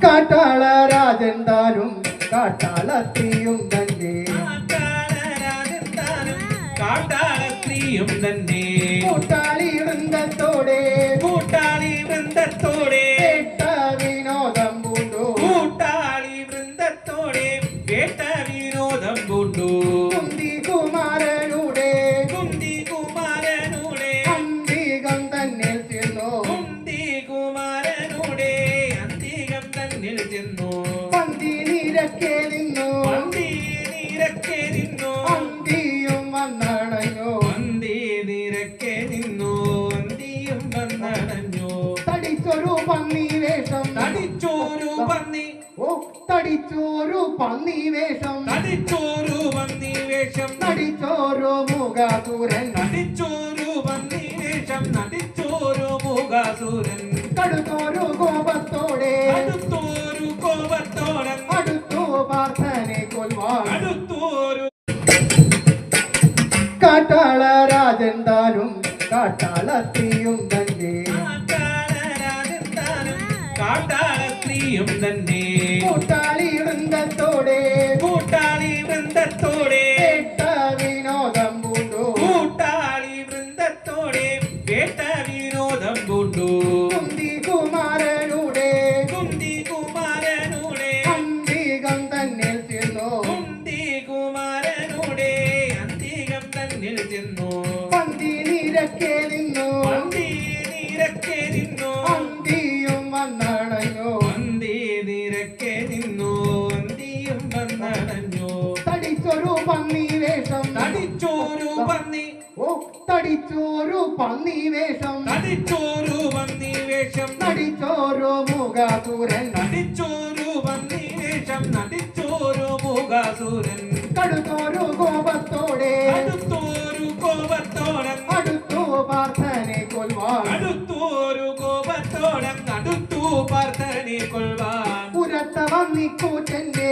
കാട്ടാള രാജന്താനും കാട്ടാളത്രിയും തന്നെ കാട്ടാളത്രിയും തന്നെ കൂട്ടാളി വൃന്ദത്തോടെ കേട്ട വിനോദം പൂണ്ടു കൂട്ടാളി വൃന്ദത്തോടെ കേട്ട വിനോദം പൂണ്ടു കുന്തികുമാരനുടെ അന്തികം തന്നിൽ ചെന്നു അന്തികം തന്നിൽ ചെന്നു പന്തി നിരക്കെ നിന്നു അന്തിയും വന്നണഞ്ഞു തടിച്ചൊരു പന്നി വേഷം തടിച്ചോരു പന്നി വേഷം നടിച്ചോരു മുഖാസുരൻ കടുത്തോരു കോപത്തോടെ അടുത്തു പാർത്ഥനെ കൊൽവാൻ കാട്ടാള രാജന്താനും കാട്ടാളത്രിയും തന്നെ കാട്ടാളത്രിയും തന്നെ കൂട്ടാളി വൃന്ദത്തോടെ കേട്ട വിനോദം പൂണ്ടു കുന്തികുമാരനുടെ അന്തികം തന്നിൽ ചെന്നു പന്തി നിരക്കെ നിന്നു അന്തിയും വന്നണഞ്ഞു തടിച്ചൊരു പന്നി വേഷം തടിച്ചോരു പന്നി വേഷം നടിച്ചോരു മുഖാസുരൻ കടുത്തോരു കോപത്തോടെ അടുത്തു പാർത്ഥനെ കൊൽവാൻ പുരത്ത വന്നിക്കൂറ്റന്റെ